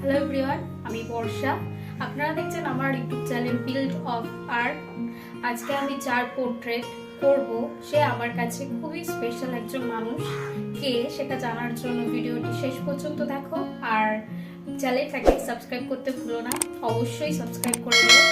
Hello everyone, আমি বর্ষা। আপনারা দেখছেন আমার YouTube channel build of art. আজকে আমি যার পোর্ট্রেট করব সে আমার কাছে খুবই স্পেশাল একজন মানুষ। কে সেটা জানার জন্য ভিডিওটি শেষ পর্যন্ত দেখো, আর চ্যানেলটাকে সাবস্ক্রাইব করতে ভুলো না। অবশ্যই সাবস্ক্রাইব করে দিও।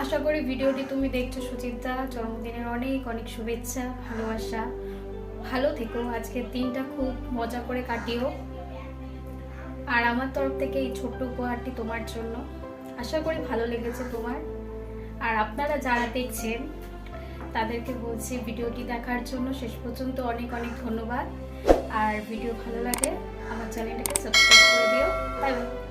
আশা করি ভিডিওটি তুমি দেখছো সুচিত্রা। জন্মদিনের অনেক অনেক শুভেচ্ছা, ভালোবাসা। ভালো থেকো, আজকের দিনটা খুব মজা করে কাটিও। আর আমার তরফ থেকে এই ছোট্ট উপহারটি তোমার জন্য। আশা করি ভালো লেগেছে তোমার। আর আপনারা যারা দেখছেন তাদেরকে বলছি ভিডিওটি দেখার জন্য শেষ পর্যন্ত অনেক অনেক ধন্যবাদ। আর ভিডিও ভালো লাগে আমার চ্যানেলটাকে সাবস্ক্রাইব করে দিও। Bye bye.